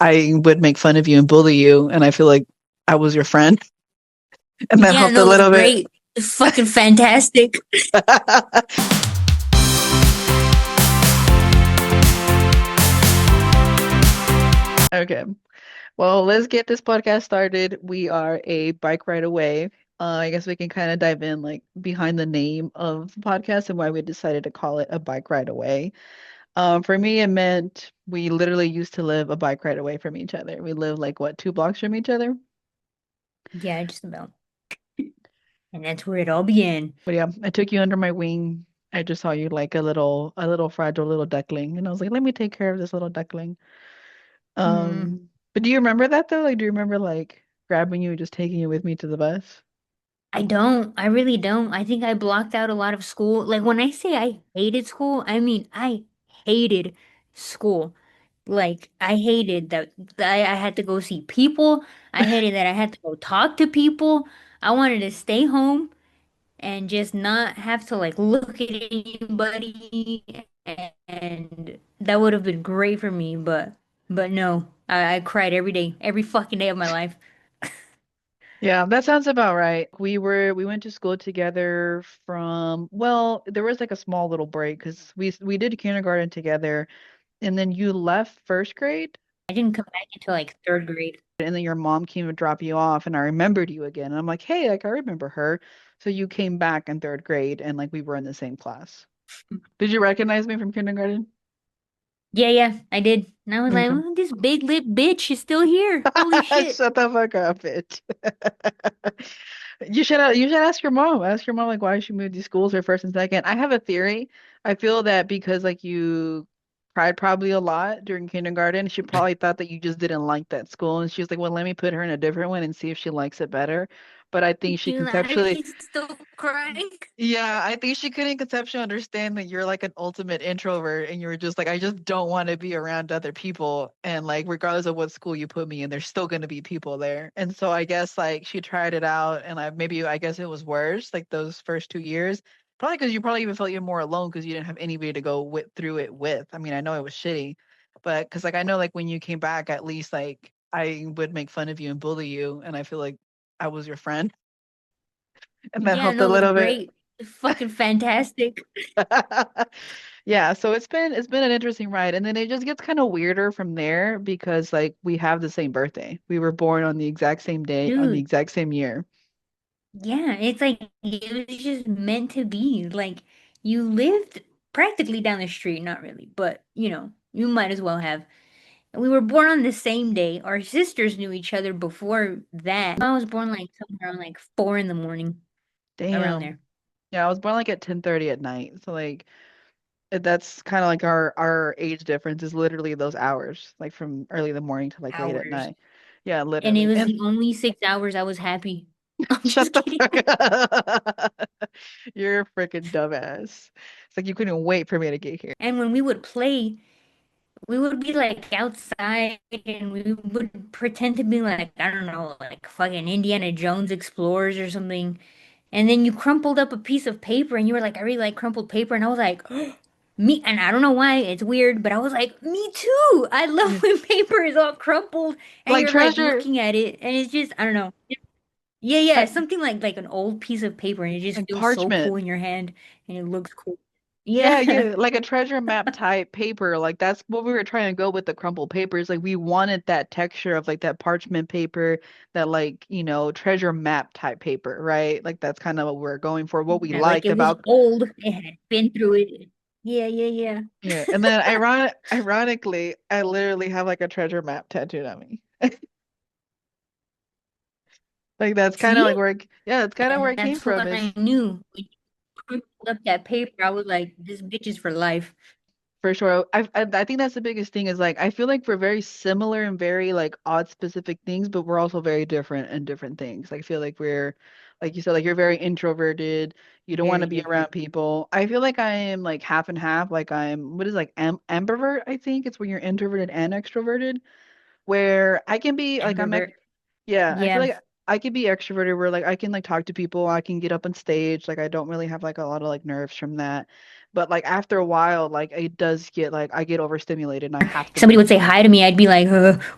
I would make fun of you and bully you, and I feel like I was your friend, and that Yeah, helped a no, it was little bit. great. Fucking fantastic. Okay. Well, let's get this podcast started. We are a bike ride away. I guess we can kind of dive in like behind the name of the podcast and why we decided to call it a bike ride away. For me, it meant we literally used to live a bike ride away from each other. We live like what, 2 blocks from each other? Yeah, just about. And that's where it all began. But yeah, I took you under my wing. I just saw you like a little fragile little duckling, and I was like, let me take care of this little duckling. Mm, But do you remember that though? Like, do you remember like grabbing you and just taking you with me to the bus? I don't. I really don't. I think I blocked out a lot of school. Like when I say I hated school, I mean I hated school. Like I hated that I had to go see people. I hated that I had to go talk to people. I wanted to stay home and just not have to like look at anybody, and that would have been great for me, but no. I cried every day, every fucking day of my life. Yeah, that sounds about right. We went to school together from, well, there was like a small little break because we did kindergarten together, and then you left first grade, I didn't come back until like third grade. and then your mom came to drop you off, and I remembered you again. And I'm like, hey, like I remember her. So you came back in third grade, and like we were in the same class. Did you recognize me from kindergarten? Yeah, yeah, I did. And I was like, Okay. oh, this big lip bitch is still here. Holy shit. Shut the fuck up, bitch. You should ask your mom. Ask your mom like why she moved these schools her first and second. I have a theory. I feel that because like you cried probably a lot during kindergarten, she probably thought that you just didn't like that school, and she was like, "Well, let me put her in a different one and see if she likes it better." But I think she Dude, conceptually she's still crying. yeah, I think she couldn't conceptually understand that you're like an ultimate introvert and you were just like, I just don't want to be around other people. And like, regardless of what school you put me in, there's still going to be people there. And so I guess like she tried it out and I guess it was worse like those first 2 years. Probably because you probably even felt even more alone because you didn't have anybody to go through it with. I mean, I know it was shitty, but because like I know like when you came back, at least like I would make fun of you and bully you. And I feel like I was your friend and that Yeah, helped a no, it was little bit. great. Fucking fantastic. Yeah, so it's been an interesting ride, and then it just gets kind of weirder from there because like we have the same birthday. We were born on the exact same day on the Dude, exact same year. yeah, it's like it was just meant to be. Like you lived practically down the street, not really, but you might as well have. And we were born on the same day. Our sisters knew each other before that. I was born like somewhere around like 4 in the morning, around Damn. there. Yeah, I was born like at 10:30 at night. So like that's kind of like our age difference is literally those hours, like from early in the morning to like late at Hours. night. Yeah, And it literally. was And the only 6 hours I was happy. I'm shut just the kidding. fuck up. You're a freaking dumbass. It's like you couldn't wait for me to get here. And when we would play, we would be like outside and we would pretend to be like, I don't know, like fucking Indiana Jones explorers or something. And then you crumpled up a piece of paper and you were like, I really like crumpled paper. And I was like, me. And I don't know why it's weird, but I was like, me too. I love Yeah. when paper is all crumpled and Like you're like treasure, looking at it and it's just, I don't know. Yeah, yeah, like something like an old piece of paper and it just like feels so parchment. cool in your hand and it looks cool. Yeah, Yeah. yeah, like a treasure map type paper. Like that's what we were trying to go with the crumpled papers. Like we wanted that texture of like that parchment paper, that like, treasure map type paper, right? Like that's kind of what we're going for, what we Yeah, like liked it was about old. It had been through it. Yeah, yeah, yeah. yeah. And then ironically, I literally have like a treasure map tattooed on me. Like that's kind of See? like yeah, it's kind of where And it came that's from what I is knew. When you crumpled up that paper, I was like, this bitch is for life. for sure. I think that's the biggest thing is like I feel like we're very similar in very like odd specific things, but we're also very different in different things. Like, I feel like we're like you said, like you're very introverted. You don't want to Very be around different. people. I feel like I am like half and half. Like I'm what is like ambivert, I think. It's when you're introverted and extroverted, where I can be like Ambivert. yeah, I feel Yeah. like I could be extroverted where like I can like talk to people, I can get up on stage, like I don't really have like a lot of like nerves from that. But like after a while, like it does get like I get overstimulated and I have to Somebody would move. say hi to me, I'd be like,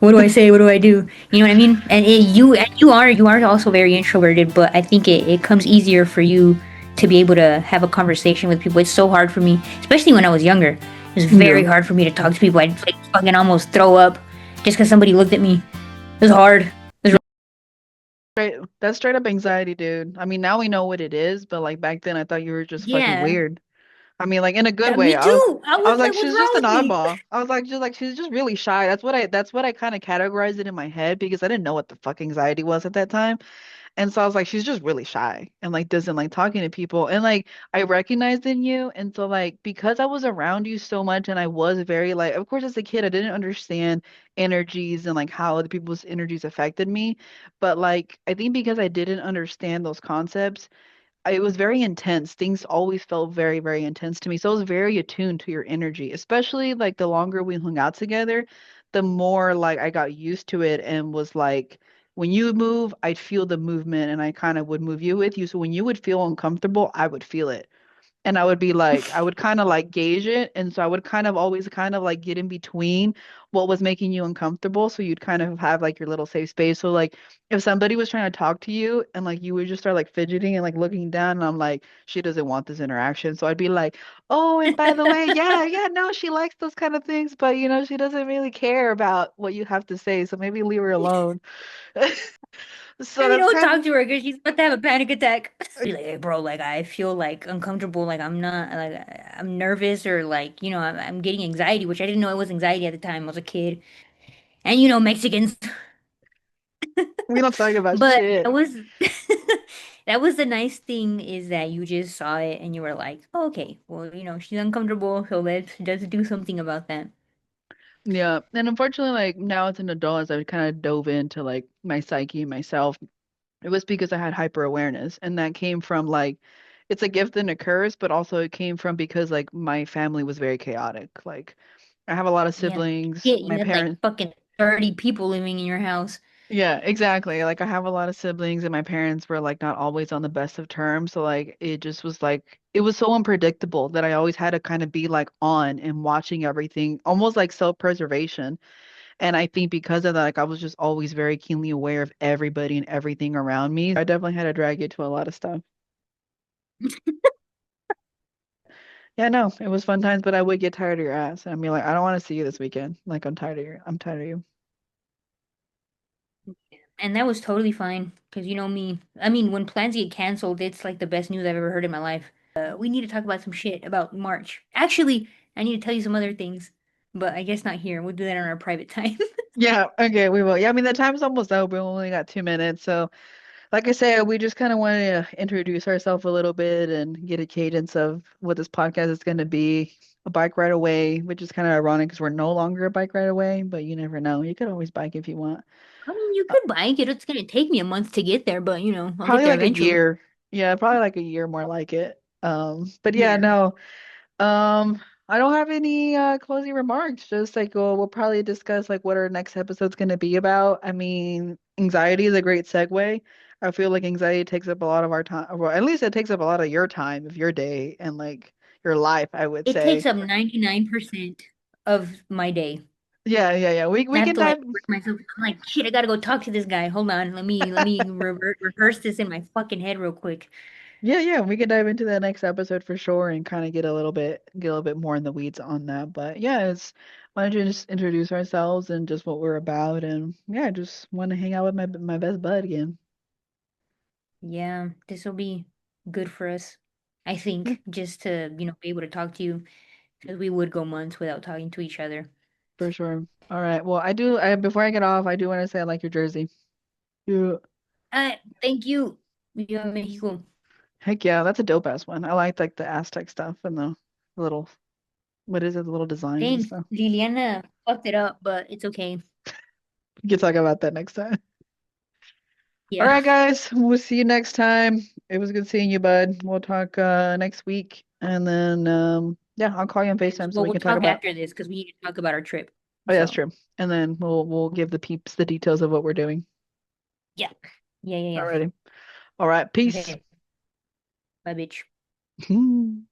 what do I say? What do I do? You know what I mean? And you are also very introverted, but I think it comes easier for you to be able to have a conversation with people. It's so hard for me, especially when I was younger. It was Yeah. very hard for me to talk to people. I'd like fucking almost throw up just because somebody looked at me. It was hard. It was That's straight up anxiety, dude. I mean, now we know what it is, but like back then I thought you were just fucking yeah. weird. I mean, like in a good way. Me too. I I was was like, like, what's she's just wrong an with me? oddball. I was like, just like she's just really shy. That's what I kind of categorized it in my head because I didn't know what the fuck anxiety was at that time. And so I was like, she's just really shy and like doesn't like talking to people. And like I recognized in you. And so like because I was around you so much and I was very like, of course as a kid I didn't understand energies and like how other people's energies affected me. But like I think because I didn't understand those concepts, it was very intense. Things always felt very, very intense to me. So I was very attuned to your energy, especially like the longer we hung out together, the more like I got used to it and was like, when you would move, I'd feel the movement and I kind of would move you with you. So when you would feel uncomfortable, I would feel it. And I would be like, I would kind of like gauge it. And so I would kind of always kind of like get in between what was making you uncomfortable. So you'd kind of have like your little safe space. So like if somebody was trying to talk to you and like you would just start like fidgeting and like looking down, and I'm like, she doesn't want this interaction. So I'd be like, oh, and by the way, yeah, yeah, no, she likes those kind of things, but you know, she doesn't really care about what you have to say. So maybe leave her alone. So Maybe that's don't kind talk to her because she's about to have a panic attack. Be like, hey, bro, like I feel like uncomfortable, like I'm not, like I'm nervous, or like I'm getting anxiety, which I didn't know it was anxiety at the time. I was a kid, and Mexicans, we don't talk about but shit. that was the nice thing is that you just saw it and you were like, oh, okay, well, she's uncomfortable, so let's do something about that. Yeah. And unfortunately, like now as an adult, as I kind of dove into like my psyche and myself, it was because I had hyper awareness. And that came from like, it's a gift and a curse, but also it came from because like my family was very chaotic. Like I have a lot of Yeah, siblings. yeah, My you had like parents, fucking 30 people living in your house. yeah, exactly. Like I have a lot of siblings and my parents were like not always on the best of terms. So like it just was like, it was so unpredictable that I always had to kind of be like on and watching everything, almost like self-preservation. And I think because of that, like I was just always very keenly aware of everybody and everything around me. I definitely had to drag it to a lot of stuff. Yeah, no, it was fun times, but I would get tired of your ass. And I'd be like, I don't want to see you this weekend. Like I'm tired of you. And that was totally fine because you know me. I mean, when plans get canceled, it's like the best news I've ever heard in my life. We need to talk about some shit about March. Actually, I need to tell you some other things, but I guess not here. We'll do that on our private time. Yeah, okay, we will. Yeah, I mean the time's almost up. We only got 2 minutes. So like I said, we just kind of wanted to introduce ourselves a little bit and get a cadence of what this podcast is going to be. A bike ride away, which is kind of ironic because we're no longer a bike ride away, but you never know. You could always bike if you want. I mean, you Uh, could bike it. It's gonna take me a month to get there, but I'll get Probably there like a eventually. year. Yeah, probably like a year more like it. But yeah, Yeah. no. I don't have any closing remarks. Just like we'll probably discuss like what our next episode's going to be about. I mean, anxiety is a great segue. I feel like anxiety takes up a lot of our time. Well, at least it takes up a lot of your time of your day and like your life, I would It say. takes up 99% of my day. Yeah, yeah, yeah. I We have can to like dive. work myself. I'm like, shit, I gotta go talk to this guy. Hold on. Let me rehearse this in my fucking head real quick. Yeah, yeah, we can dive into that next episode for sure and kind of get a little bit more in the weeds on that. But yeah, it's why don't you just introduce ourselves and just what we're about and yeah, I just want to hang out with my best bud again. Yeah, this will be good for us. I Yeah, think just to, be able to talk to you because we would go months without talking to each other. for sure. All right. Well, before I get off, I do want to say I like your jersey. Yeah. Thank you. Viva Mexico. Heck yeah, that's a dope ass one. I like the Aztec stuff and the little what is it, the little designs and Thanks. stuff. Liliana fucked it up, but it's okay. We can talk about that next time. All Yeah. right, guys. We'll see you next time. It was good seeing you, bud. We'll talk next week, and then yeah, I'll call you on Yes. FaceTime so Well, we we'll can talk talk about. after this because we need to talk about our trip. Oh, yeah, that's So, true. And then we'll give the peeps the details of what we're doing. yeah. Yeah, yeah, yeah. Alrighty. All right. Peace. Okay. Bye, bitch.